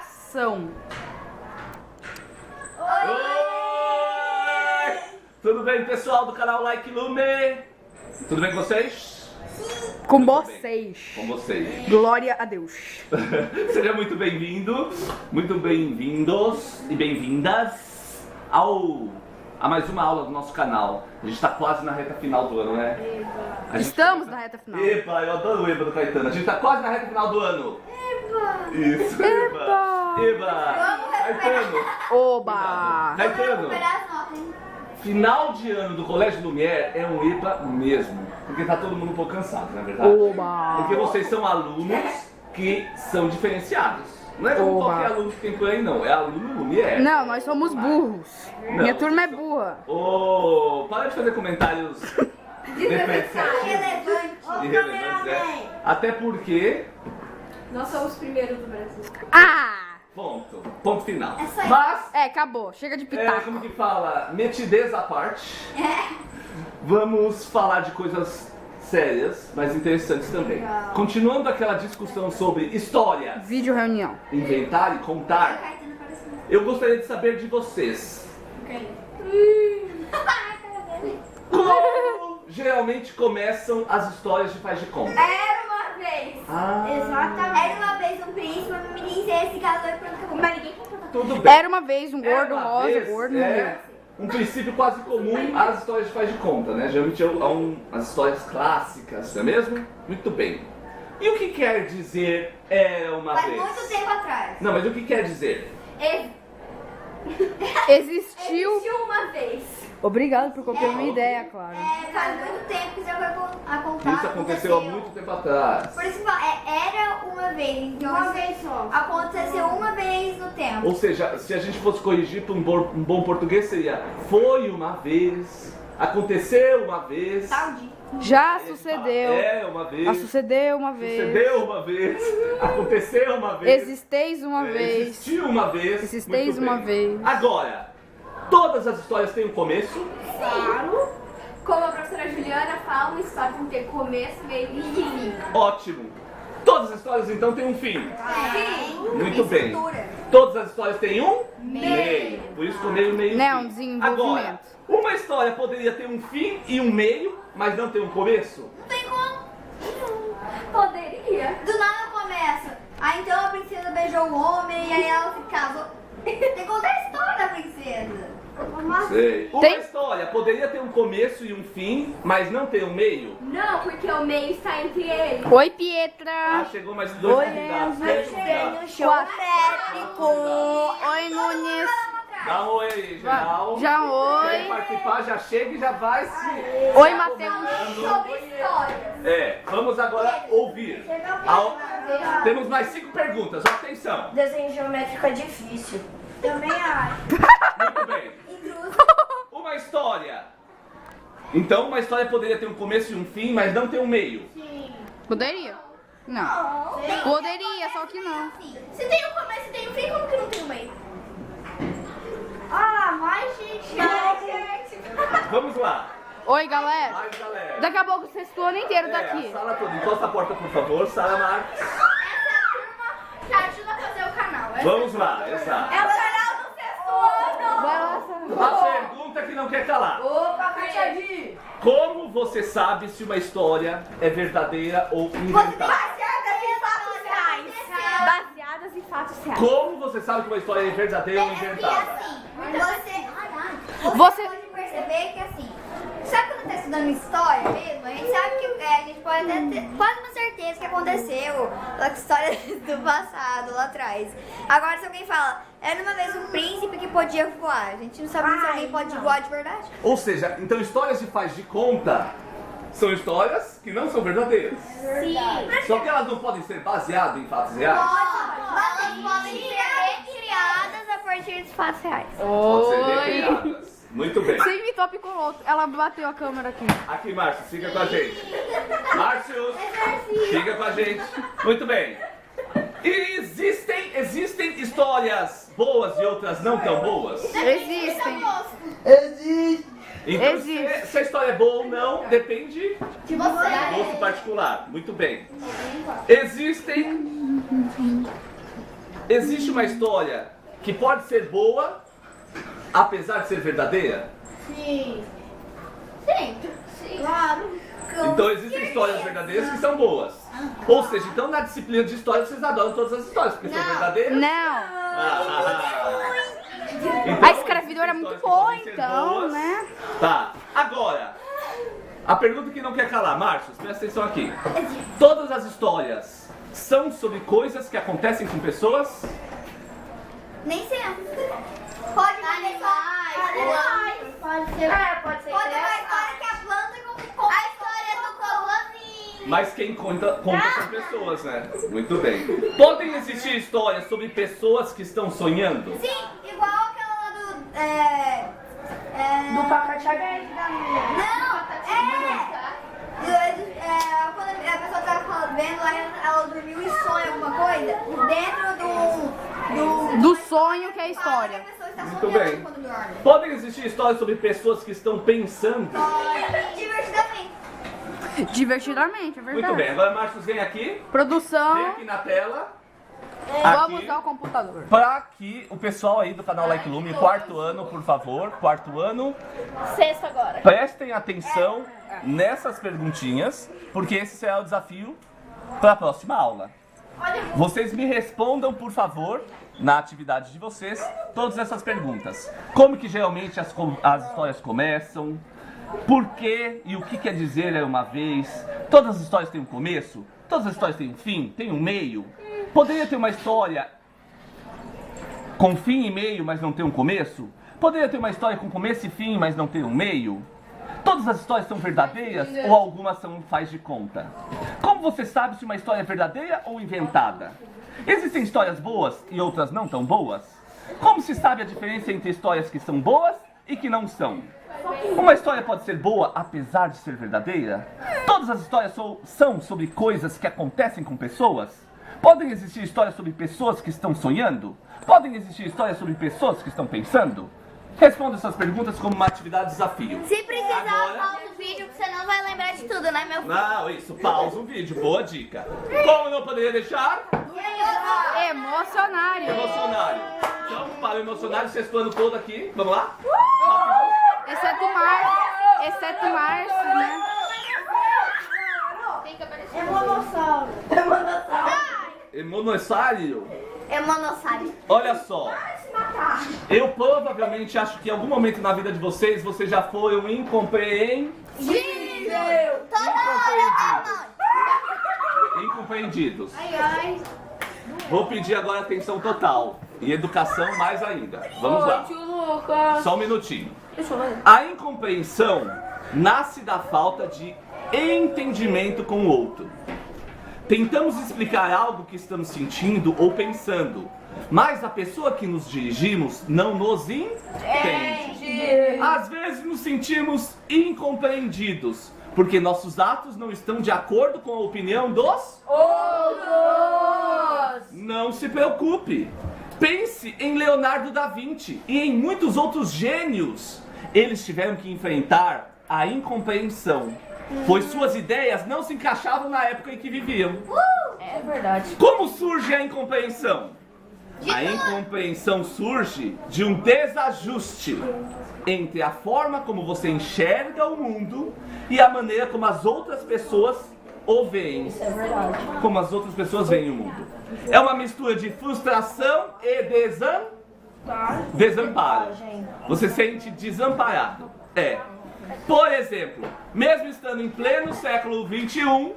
coração. Oi! Tudo bem, pessoal do canal Like Lume? Tudo bem com vocês? Com Muito vocês. bem. Com vocês. Glória a Deus. Seja muito bem-vindo, muito bem-vindos e bem-vindas a mais uma aula do nosso canal. A gente está quase na reta final do ano, né? Estamos na reta final. Epa, eu adoro o Eba do Caetano. A gente está quase na reta final do ano. Eba! Isso, Eba! Eba! Vamos Caetano! Oba! Vamos Caetano! recuperar as notas, hein? Final de ano do Colégio Lumière é um Eba mesmo. Porque tá todo mundo um pouco cansado, não é verdade? Oba! Porque vocês são alunos que são diferenciados. Não é como Oba. qualquer aluno que tem por aí, não. É aluno Lumière. Não, nós somos burros. Não. Minha turma é burra. Ô, para de fazer comentários depreciativos Irrelevante. e relevantes, é. Até porque... Nós somos os primeiros do Brasil. Ah! Ponto final. É só isso. Mas, Acabou. Chega de pitaco. como que fala? Metidez à parte. Vamos falar de coisas sérias, mas interessantes também. Legal. Continuando aquela discussão sobre histórias, Vídeo reunião. inventar e contar, Caetano parece muito. eu gostaria de saber de vocês. A cara dele. Como geralmente começam as histórias de faz de conta? Era uma vez. Ah, Exatamente. Era uma vez um príncipe, uma menina se casou e pronto, acabou. Mas ninguém contou. tudo bem. Era uma vez um gordo Uma rosa, vez, gordo morreu. um princípio quase comum às histórias de faz de conta, né? Geralmente as histórias clássicas, não é mesmo? Muito bem. E o que quer dizer era uma Faz vez? muito tempo atrás. Não, mas o que quer dizer? Existiu. Existiu uma vez. Obrigado por copiar minha ideia, claro. Faz muito tempo que isso vai contar. Isso aconteceu há muito tempo atrás. Por isso que fala, era uma vez. Então, Uma vez só. Aconteceu uma vez no tempo. Ou seja, se a gente fosse corrigir para um bom português seria foi uma vez, aconteceu uma vez, Tal dia. Já sucedeu. é uma vez, Já sucedeu uma vez. sucedeu uma vez, aconteceu uma vez, Existeis uma vez. existiu uma vez, Existeis muito uma bem. vez. Agora, todas as histórias têm um começo. Claro. Como a professora Juliana fala, uma história tem que ter começo, meio e fim. Ótimo. Todas as histórias então têm um fim. Muito bem. Estrutura. Todas as histórias têm um meio. Por isso que o meio Né, fim. um desenvolvimento. Agora, uma história poderia ter um fim e um meio, mas não ter um começo? Não tem como. Poderia. Do nada começa. Aí então a princesa beijou o homem e aí ela se casou. Tem que contar a história da princesa. Sei. Uma Tem- história poderia ter um começo e um fim, mas não ter um meio? Não, porque o meio está entre eles. Oi, Ah, Pietra. chegou mais dois Oi, convidados. Enzo. Quer convidar? Show métrico. Oi, Nunes. Dá um oi aí, geral. Já Quer oi. participar, já chega e já vai se... Oi, Matheus. Sobre histórias. É, vamos agora ouvir. Temos mais 5 perguntas, atenção. Desenho geométrico é difícil. Também acho. Muito bem. Intruso. Uma história. Então, uma história poderia ter um começo e um fim, mas não ter um meio. Poderia? Não. Poderia, só que não. Se tem um começo e tem um fim, como que não tem um meio? Ah, mais gente. Vamos lá. Oi, galera. Mais galera. Daqui a pouco o sexto ano inteiro tá É, aqui. a sala toda. Encosta a porta, por favor. Sara Marques. Essa é a turma que ajuda a fazer o canal. Vamos lá, exato. É o canal do sexto ano. Vai lá, Sara. A pergunta que não quer calar. Opa, Cachadinho. Como você sabe se uma história é verdadeira ou inventada? Baseadas em fatos reais. Baseadas em fatos reais. Como você sabe que uma história é verdadeira ou É que inventada? assim, você Você- pode perceber que assim, sabe quando tá estudando história mesmo? A gente sabe que a gente pode até ter quase uma certeza que aconteceu a história do passado, lá atrás. Agora se alguém fala, era uma vez um príncipe que podia voar, a gente não sabe nem se alguém pode voar de verdade. Ou seja, então histórias de faz de conta são histórias que não são verdadeiras. Sim. Só que elas não podem ser baseadas em fatos reais. Mas elas podem ser recriadas a partir de fatos reais. Podem ser Oi. recriadas. Muito bem. Você imitou a Picoloto. Ela bateu a câmera aqui. Aqui, Márcio, fica com a gente. Márcio, fica com a gente. Muito bem. E existem histórias boas e outras não tão boas? Existem. Então, Existe. se a história é boa ou não, depende De do você. gosto particular. Muito bem. Existem existe uma história que pode ser boa, apesar de ser verdadeira? Sim. Claro. Então existem histórias verdadeiras que são boas. Ou seja, então na disciplina de história vocês adoram todas as histórias, porque são verdadeiras? Não. Então, A escravidora é muito histórias que boa, podem ser então, boas. né? Tá, agora, a pergunta que não quer calar, Márcio, presta atenção aqui. Todas as histórias são sobre coisas que acontecem com pessoas? Nem sempre. Pode ser animais. Pode ser. Pode ser uma história que a planta com a história do cocôzinho. Mas quem conta são pessoas, né? Muito bem. Podem existir histórias sobre pessoas que estão sonhando? Sim, igual aquela lá do. Do pacote aberto. Não, quando a pessoa tá vendo, ela dormiu e sonha alguma coisa dentro Do sonho que é a história. A pessoa está Muito sonhando bem. quando dorme. Podem existir histórias sobre pessoas que estão pensando? Divertidamente. Divertidamente, é verdade. Muito bem, agora Márcio vem aqui Produção. aqui na tela. Vamos Aqui, usar o computador. para que o pessoal aí do canal Like Lume, quarto ano, por favor, quarto ano, Sexto agora. prestem atenção nessas perguntinhas, porque esse será o desafio para a próxima aula. Vocês me respondam, por favor, na atividade de vocês, todas essas perguntas. Como que geralmente as histórias começam? Por quê e o que quer dizer é uma vez? Todas as histórias têm um começo? Todas as histórias têm um fim? Tem um meio? Poderia ter uma história com fim e meio, mas não ter um começo? Poderia ter uma história com começo e fim, mas não ter um meio? Todas as histórias são verdadeiras ou algumas são um faz de conta? Como você sabe se uma história é verdadeira ou inventada? Existem histórias boas e outras não tão boas? Como se sabe a diferença entre histórias que são boas e que não são? Uma história pode ser boa apesar de ser verdadeira? Todas as histórias são sobre coisas que acontecem com pessoas? Podem existir histórias sobre pessoas que estão sonhando? Podem existir histórias sobre pessoas que estão pensando? Responda essas perguntas como uma atividade desafio. Se precisar, Agora- pausa o vídeo que você não vai lembrar de tudo, né, meu filho? Não, isso, pausa o vídeo, boa dica. Como não poderia deixar? Emocionário. Emocionário. Então, para o emocionário, sexto ano todo aqui, vamos lá? Exceto Márcio, né? Emonossário. É monossário. Olha só. Eu provavelmente acho que em algum momento na vida de vocês, vocês já foram incompreendidos. Incompreendidos. Vou pedir agora atenção total. E educação mais ainda. Vamos lá. Só um minutinho. A incompreensão nasce da falta de entendimento com o outro. Tentamos explicar algo que estamos sentindo ou pensando, mas a pessoa que nos dirigimos não nos entende. Às vezes nos sentimos incompreendidos, porque nossos atos não estão de acordo com a opinião dos outros. Não se preocupe. Pense em Leonardo da Vinci e em muitos outros gênios. Eles tiveram que enfrentar a incompreensão, pois suas ideias não se encaixavam na época em que viviam. É verdade. Como surge a incompreensão? A incompreensão surge de um desajuste entre a forma como você enxerga o mundo e a maneira como as outras pessoas o veem. Isso é verdade. Como as outras pessoas veem o mundo. É uma mistura de frustração e desamparo. Você se sente desamparado. Por exemplo, mesmo estando em pleno século XXI,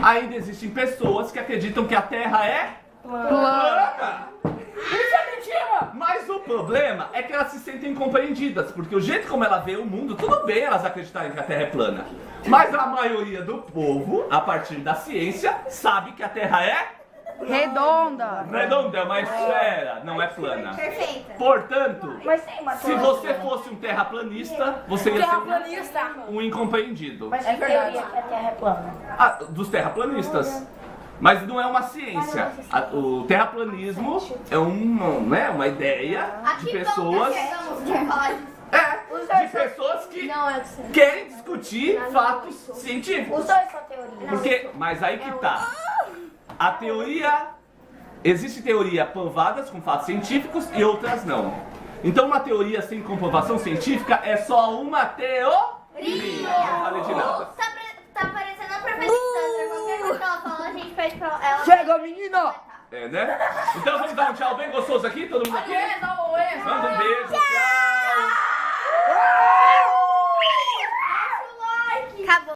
ainda existem pessoas que acreditam que a Terra é plana. Isso é mentira! Mas o problema é que elas se sentem incompreendidas, porque o jeito como ela vê o mundo, tudo bem elas acreditarem que a Terra é plana. Mas a maioria do povo, a partir da ciência, sabe que a Terra é Redonda. redonda, é uma esfera, não é plana. Perfeita. Portanto, Mas tem uma se você fosse um terraplanista, você ia ser um incompreendido. Mas tem teoria que a Terra é plana. Dos terraplanistas. Mas não é uma ciência. O terraplanismo é uma ideia de pessoas. De pessoas que querem discutir fatos científicos. Os dois são teorias. Mas aí que tá. A teoria Existe teoria provadas com fatos científicos e outras não. Então uma teoria sem comprovação científica é só uma teoria. Não vale de nada. Tá parecendo a professora Sandra. Qualquer coisa que ela fala, a gente pede pra ela. Chega, menino! É, né? Então vamos dar um tchau bem gostoso aqui, todo mundo aqui? Oi,